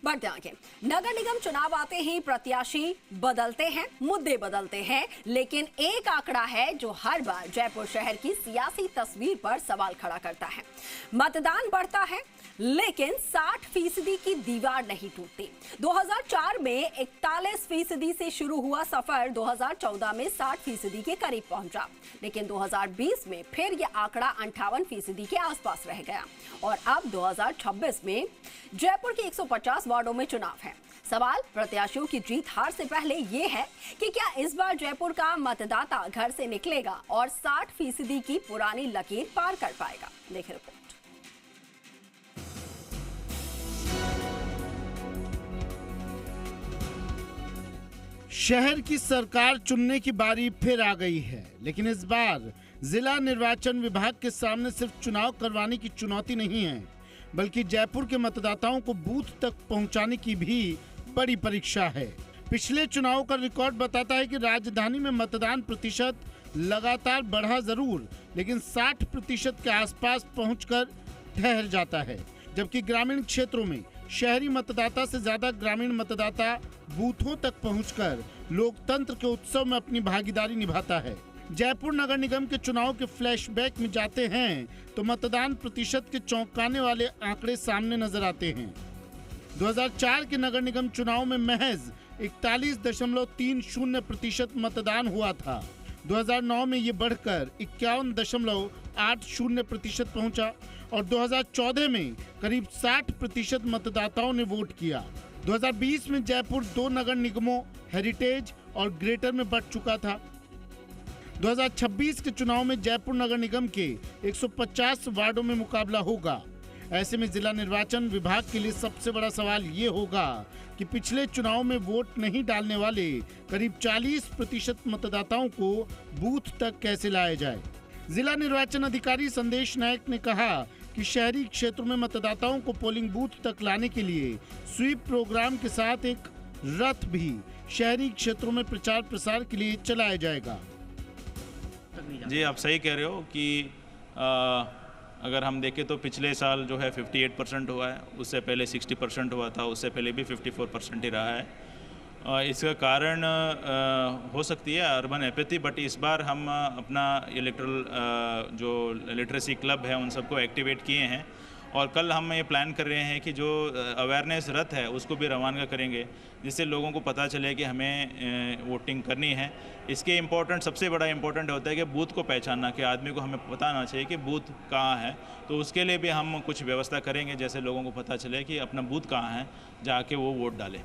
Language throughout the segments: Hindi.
बढ़ते आगे। नगर निगम चुनाव आते ही प्रत्याशी बदलते हैं, मुद्दे बदलते हैं, लेकिन एक आंकड़ा है जो हर बार जयपुर शहर की सियासी तस्वीर पर सवाल खड़ा करता है। मतदान बढ़ता है लेकिन 60% की दीवार नहीं टूटती। 2004 में 41% से शुरू हुआ सफर 2014 में 60% के करीब पहुंचा, लेकिन 2020 में फिर यह आंकड़ा 58% के आसपास रह गया और अब 2026 में जयपुर के 150 वार्डों में चुनाव है। सवाल प्रत्याशियों की जीत हार से पहले ये है कि क्या इस बार जयपुर का मतदाता घर से निकलेगा और 60% की पुरानी लकीर पार कर पाएगा। देखिए रिपोर्ट। शहर की सरकार चुनने की बारी फिर आ गई है, लेकिन इस बार जिला निर्वाचन विभाग के सामने सिर्फ चुनाव करवाने की चुनौती नहीं है, बल्कि जयपुर के मतदाताओं को बूथ तक पहुंचाने की भी बड़ी परीक्षा है। पिछले चुनाव का रिकॉर्ड बताता है कि राजधानी में मतदान प्रतिशत लगातार बढ़ा जरूर, लेकिन 60% के आसपास पहुंचकर ठहर जाता है, जबकि ग्रामीण क्षेत्रों में शहरी मतदाता से ज्यादा ग्रामीण मतदाता बूथों तक पहुंचकर लोकतंत्र के उत्सव में अपनी भागीदारी निभाता है। जयपुर नगर निगम के चुनाव के फ्लैशबैक में जाते हैं तो मतदान प्रतिशत के चौंकाने वाले आंकड़े सामने नजर आते हैं। 2004 के नगर निगम चुनाव में महज 41.30% मतदान हुआ था। 2009 में ये बढ़कर 51.80% पहुंचा और 2014 में करीब 60% मतदाताओं ने वोट किया। 2020 में जयपुर 2 नगर निगमों हेरिटेज और ग्रेटर में बढ़ चुका था। 2026 के चुनाव में जयपुर नगर निगम के 150 वार्डों में मुकाबला होगा। ऐसे में जिला निर्वाचन विभाग के लिए सबसे बड़ा सवाल ये होगा कि पिछले चुनाव में वोट नहीं डालने वाले करीब 40% मतदाताओं को बूथ तक कैसे लाया जाए। जिला निर्वाचन अधिकारी संदेश नायक ने कहा कि शहरी क्षेत्रों में मतदाताओं को पोलिंग बूथ तक लाने के लिए स्वीप प्रोग्राम के साथ एक रथ भी शहरी क्षेत्रों में प्रचार प्रसार के लिए चलाया जाएगा। जी, आप सही कह रहे हो कि अगर हम देखें तो पिछले साल जो है 58% हुआ है, उससे पहले 60% हुआ था, उससे पहले भी 54% ही रहा है। इसका कारण हो सकती है अर्बन एपैथी, बट इस बार हम अपना इलेक्ट्रल जो लिटरेसी क्लब है उन सबको एक्टिवेट किए हैं और कल हम ये प्लान कर रहे हैं कि जो अवेयरनेस रथ है उसको भी रवाना करेंगे, जिससे लोगों को पता चले कि हमें वोटिंग करनी है। इसके सबसे बड़ा इम्पोर्टेंट होता है कि बूथ को पहचानना, कि आदमी को हमें पता होना चाहिए कि बूथ कहाँ है। तो उसके लिए भी हम कुछ व्यवस्था करेंगे, जैसे लोगों को पता चले कि अपना बूथ कहाँ है, जाके वो वोट डालें।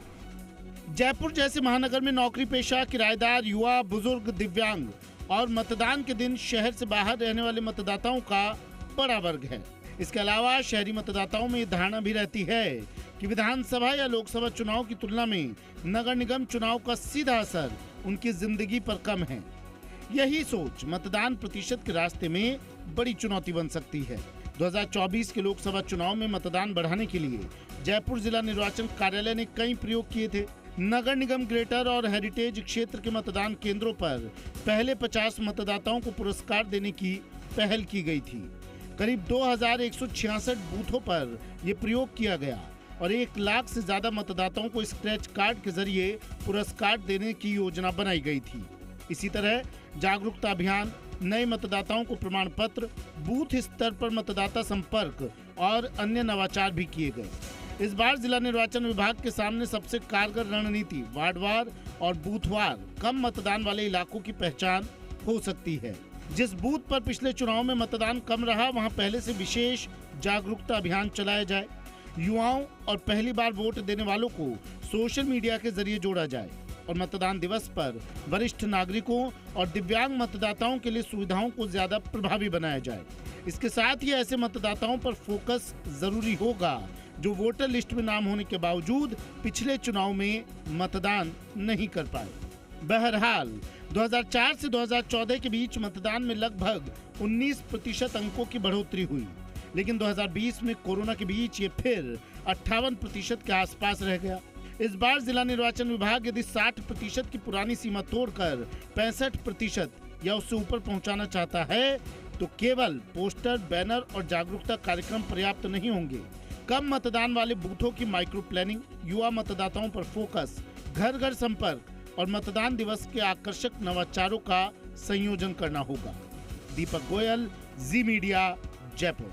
जयपुर जैसे महानगर में नौकरी पेशा, किराएदार, युवा, बुजुर्ग, दिव्यांग और मतदान के दिन शहर से बाहर रहने वाले मतदाताओं का बड़ा वर्ग है। इसके अलावा शहरी मतदाताओं में ये धारणा भी रहती है कि विधानसभा या लोकसभा चुनाव की तुलना में नगर निगम चुनाव का सीधा असर उनकी जिंदगी पर कम है। यही सोच मतदान प्रतिशत के रास्ते में बड़ी चुनौती बन सकती है। 2024 के लोकसभा चुनाव में मतदान बढ़ाने के लिए जयपुर जिला निर्वाचन कार्यालय ने कई प्रयोग किए थे। नगर निगम ग्रेटर और हेरिटेज क्षेत्र के मतदान केंद्रों पर पहले 50 मतदाताओं को पुरस्कार देने की पहल की गई थी। करीब 2166 बूथों पर यह प्रयोग किया गया और 1 लाख से ज्यादा मतदाताओं को स्क्रैच कार्ड के जरिए पुरस्कार देने की योजना बनाई गई थी। इसी तरह जागरूकता अभियान, नए मतदाताओं को प्रमाण पत्र, बूथ स्तर पर मतदाता संपर्क और अन्य नवाचार भी किए गए। इस बार जिला निर्वाचन विभाग के सामने सबसे कारगर रणनीति वार्डवार और बूथवार कम मतदान वाले इलाकों की पहचान हो सकती है। जिस बूथ पर पिछले चुनाव में मतदान कम रहा, वहां पहले से विशेष जागरूकता अभियान चलाया जाए। युवाओं और पहली बार वोट देने वालों को सोशल मीडिया के जरिए जोड़ा जाए और मतदान दिवस पर वरिष्ठ नागरिकों और दिव्यांग मतदाताओं के लिए सुविधाओं को ज्यादा प्रभावी बनाया जाए। इसके साथ ही ऐसे मतदाताओं पर फोकस जरूरी होगा जो वोटर लिस्ट में नाम होने के बावजूद पिछले चुनाव में मतदान नहीं कर पाए। बहरहाल 2004 से 2014 के बीच मतदान में लगभग 19% अंकों की बढ़ोतरी हुई, लेकिन 2020 में कोरोना के बीच ये फिर 58% के आसपास रह गया। इस बार जिला निर्वाचन विभाग यदि 60% की पुरानी सीमा तोड़कर 65% या उससे ऊपर पहुंचाना चाहता है तो केवल पोस्टर, बैनर और जागरूकता कार्यक्रम पर्याप्त नहीं होंगे। कम मतदान वाले बूथों की माइक्रो प्लानिंग, युवा मतदाताओं पर फोकस, घर घर संपर्क और मतदान दिवस के आकर्षक नवाचारों का संयोजन करना होगा। दीपक गोयल, जी मीडिया, जयपुर।